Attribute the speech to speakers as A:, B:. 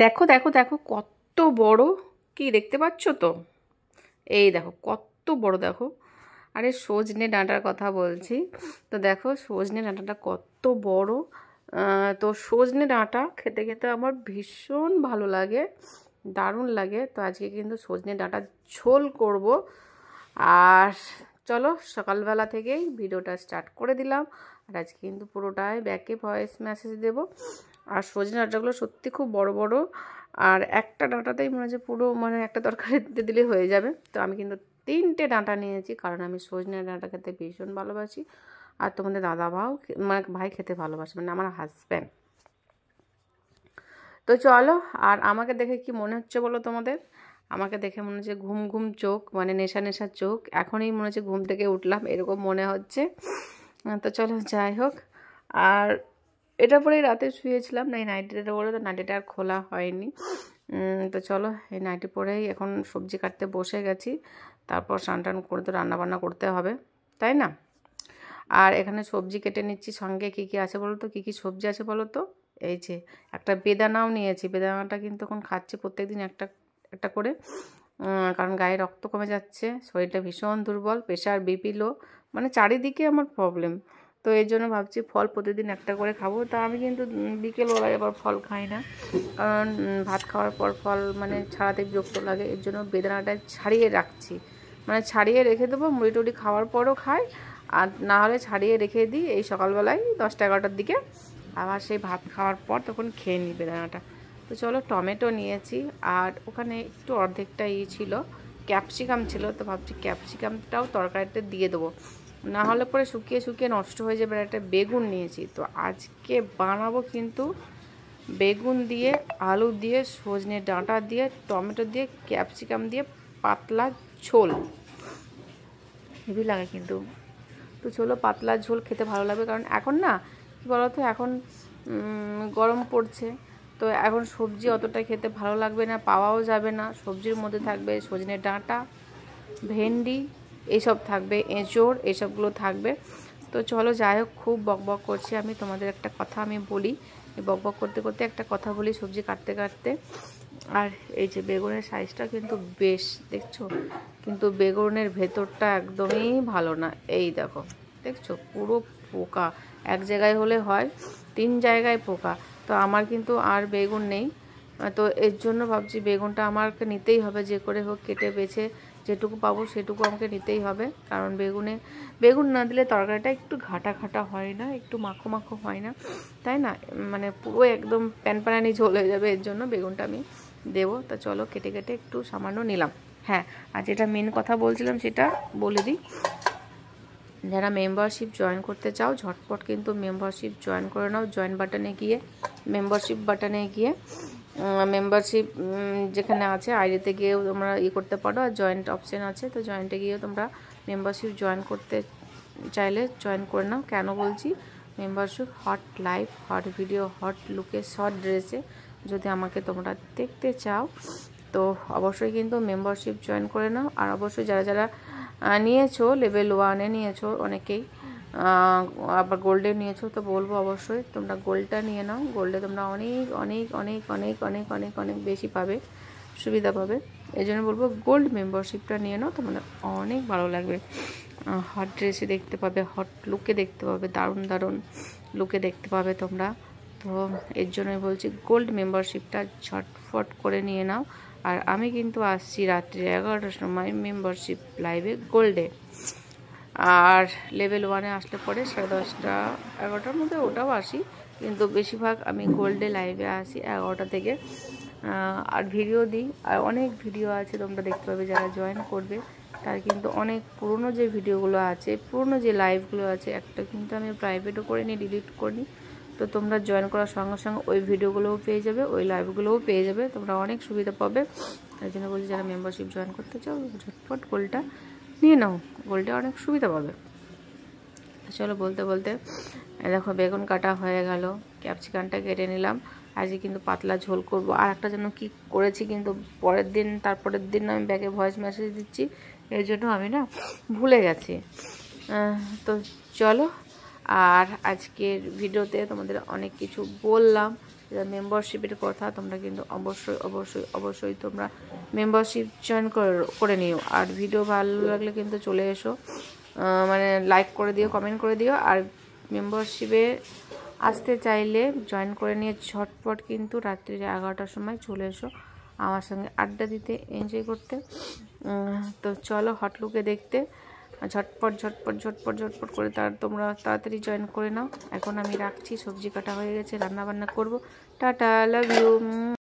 A: দেখো দেখো দেখো কত বড়, কি দেখতে পাচ্ছ তো? এই দেখো কত বড়, দেখো। আরে সজনে ডাঁটার কথা বলছি। তো দেখো সজনে ডাঁটাটা কত বড়। তো সজনে ডাঁটা খেতে খেতে আমার ভীষণ ভালো লাগে, দারুণ লাগে। তো আজকে কিন্তু সজনে ডাঁটার ঝোল করব। আর চলো সকালবেলা থেকেই ভিডিওটা স্টার্ট করে দিলাম। আর আজকে কিন্তু পুরোটাই ব্যাকে ভয়েস মেসেজ দেবো। আর সজনে ডাঁটাগুলো সত্যি খুব বড় বড়। আর একটা ডাঁটাতেই মনে হচ্ছে পুরো মানে একটা তরকারিতে দিলে হয়ে যাবে। তো আমি কিন্তু 3টে ডাঁটা নিয়েছি, কারণ আমি সজনে ডাঁটা খেতে ভীষণ ভালোবাসি। আর তোমাদের দাদা মানে ভাই খেতে ভালোবাসে, মানে আমার হাজব্যান্ড। তো চলো। আর আমাকে দেখে কি মনে হচ্ছে বলো তোমাদের? আমাকে দেখে মনে হচ্ছে ঘুম ঘুম চোখ, মানে নেশা নেশা চোখ, এখনই মনে হচ্ছে ঘুম থেকে উঠলাম এরকম মনে হচ্ছে। তো চলো যাই হোক। আর এটা পরেই রাতে শুয়েছিলাম না, এই নাইটিটা পরে, তো নাইটিটা আর খোলা হয়নি। তো চলো এই নাইটি পরেই এখন সবজি কাটতে বসে গেছি। তারপর স্নান টান করে তো রান্নাবান্না করতে হবে, তাই না? আর এখানে সবজি কেটে নিচ্ছি। সঙ্গে কী কী আছে বলো তো, কী কী সবজি আছে বলো তো? এই যে একটা বেদানাও নিয়েছি। বেদানাটা কিন্তু এখন খাচ্ছি প্রত্যেকদিন একটা একটা করে, কারণ গায়ে রক্ত কমে যাচ্ছে, শরীরটা ভীষণ দুর্বল, প্রেশার বিপি লো, মানে চারিদিকে আমার প্রবলেম। তো এর জন্য ভাবছি ফল প্রতিদিন একটা করে খাবো। তা আমি কিন্তু বিকেলবেলায় আবার ফল খাই না, কারণ ভাত খাওয়ার পর ফল মানে ছাড়াতে বিরক্ত লাগে। এর জন্য বেদানাটা ছাড়িয়ে রাখছি, মানে ছাড়িয়ে রেখে দেবো, মুড়ি টুড়ি খাওয়ার পরও খাই। আর না হলে ছাড়িয়ে রেখে দিই এই সকালবেলায় 10টা 11টার দিকে, আবার সেই ভাত খাওয়ার পর তখন খেয়ে নিই বেদানাটা। তো চলো টমেটো নিয়েছি, আর ওখানে একটু অর্ধেকটা ছিল ক্যাপসিকাম ছিল। তো ভাবছি ক্যাপসিকামটাও তরকারিতে দিয়ে দেবো, না হলে পরে শুকিয়ে শুকিয়ে নষ্ট হয়ে যাবে। একটা বেগুন নিয়েছি, তো আজকে বানাবো কিন্তু বেগুন দিয়ে, আলু দিয়ে, সজনে ডাঁটা দিয়ে, টমেটো দিয়ে, ক্যাপসিকাম দিয়ে পাতলা ঝোল। হেভি লাগে কিন্তু। তো চলো পাতলা ঝোল খেতে ভালো লাগবে, কারণ এখন না কী বলো তো, এখন গরম পড়ছে। তো এখন সবজি অতটা খেতে ভালো লাগবে না, পাওয়াও যাবে না। সবজির মধ্যে থাকবে সজনে ডাঁটা, ভেন্ডি, এইসব থাকবে, এঁচোড়, এইসবগুলো থাকবে। তো চলো যাই হোক, খুব বকবক করছি আমি, তোমাদের একটা কথা আমি বলি। বকবক করতে করতে একটা কথা বলি সবজি কাটতে কাটতে। আর এই যে বেগুনের সাইজটা কিন্তু বেশ, দেখছো? কিন্তু বেগুনের ভেতরটা একদমই ভালো না। এই দেখো, দেখছো পুরো পোকা। এক জায়গায় হলে হয়, 3 জায়গায় পোকা। তো আমার কিন্তু আর বেগুন নেই। তো এর জন্য ভাবছি বেগুনটা আমাকে নিতেই হবে, যে করে হোক কেটে বেছে যেটুকু পাবো সেটুকু আমাকে নিতেই হবে। কারণ বেগুন না দিলে তরকারিটা একটু ঘাটা ঘাটা হয় না, একটু মাখো মাখো হয় না, তাই না? মানে পুরো একদম প্যানপ্যানানি ঝোল হয়ে যাবে, এর জন্য বেগুনটা আমি দেবো। তা চলো কেটে কেটে একটু সামান্য নিলাম। হ্যাঁ, আর যেটা মেন কথা বলছিলাম সেটা বলে দিই। যারা মেম্বারশিপ জয়েন করতে চাও ঝটপট কিন্তু মেম্বারশিপ জয়েন করে নাও। জয়েন বাটনে গিয়ে, মেম্বারশিপ বাটনে গিয়ে, মেম্বারশিপ যেখানে আছে আইডিতে গিয়েও তোমরা করতে পারো। আর জয়েন্ট অপশান আছে, তো জয়েন্টে গিয়েও তোমরা মেম্বারশিপ জয়েন করতে চাইলে জয়েন করে নাও। কেন বলছি? Membership hot life, hot video, hot লুকে, শর্ট ড্রেসে যদি আমাকে তোমরা দেখতে চাও, তো অবশ্যই কিন্তু মেম্বারশিপ জয়েন করে নাও। আর অবশ্যই যারা যারা নিয়েছো, লেভেল 1-এ নিয়েছো অনেকেই, আবার গোল্ডে নিয়েছো, তো বলবো অবশ্যই তোমরা গোল্ডটা নিয়ে নাও। গোল্ডে তোমরা অনেক অনেক অনেক অনেক অনেক অনেক অনেক বেশি পাবে, সুবিধা পাবে। এই জন্য বলবো গোল্ড মেম্বারশিপটা নিয়ে নাও, তোমাদের অনেক ভালো লাগবে। হট ড্রেসে দেখতে পাবে, হট লুকে দেখতে পাবে, দারুণ দারুণ লুকে দেখতে পাবে তোমরা। তো এর জন্যই বলছি গোল্ড মেম্বারশিপটা ঝটফট করে নিয়ে নাও। আর আমি কিন্তু আসছি রাত্রি 11টার সময় মেম্বারশিপ লাইভে গোল্ডে। আর লেভেল 1-এ আসলে পরে 10:30 11টার মধ্যে ওটাও আসি, কিন্তু বেশিরভাগ আমি গোল্ডে লাইভে আসি 11টা থেকে। আর ভিডিও দিই, আর অনেক ভিডিও আছে তোমরা দেখতে পাবে। যারা জয়েন করবে তার কিন্তু অনেক পুরনো যে ভিডিওগুলো আছে, পুরনো যে লাইভগুলো আছে, একটা কিন্তু আমি প্রাইভেটও করে নিই, ডিলিট করি। তো তোমরা জয়েন করার সঙ্গে সঙ্গে ওই ভিডিওগুলোও পেয়ে যাবে, ওই লাইভগুলোও পেয়ে যাবে, তোমরা অনেক সুবিধা পাবে। তাই জন্য বলছি যারা মেম্বারশিপ জয়েন করতে চাও ঝটপট গোল্ডটা নিয়ে নাও, গোল্ডে অনেক সুবিধা পাবে। চলো বলতে বলতে দেখো বেগুন কাটা হয়ে গেল, ক্যাপসিকামটা কেটে নিলাম। আজকে কিন্তু পাতলা ঝোল করব। আর একটা জন্য কি করেছি কিন্তু পরের দিন, তারপরের দিন আমি ব্যাগে ভয়েস মেসেজ দিচ্ছি, এর জন্য আমি না ভুলে গেছি। তো চলো, আর আজকের ভিডিওতে তোমাদের অনেক কিছু বললাম, মেম্বারশিপের কথা, তোমরা কিন্তু অবশ্যই অবশ্যই অবশ্যই তোমরা মেম্বারশিপ জয়েন করে নিও। আর ভিডিও ভালো লাগলে কিন্তু চলে এসো, মানে লাইক করে দিও, কমেন্ট করে দিও। আর মেম্বারশিপে আসতে চাইলে জয়েন করে নিয়ে ঝটপট কিন্তু রাত্রি 11টার সময় চলে এসো আমার সঙ্গে আড্ডা দিতে, এনজয় করতে। তো চলো হটলুকে দেখতে, ঝটপট ঝটপট ঝটপট ঝটপট করে তোমরা তাড়াতাড়ি জয়েন করে নাও। এখন আমি রাখছি, সবজি কাটা হয়ে গেছে, রান্না বান্না করবো। Tata, love you.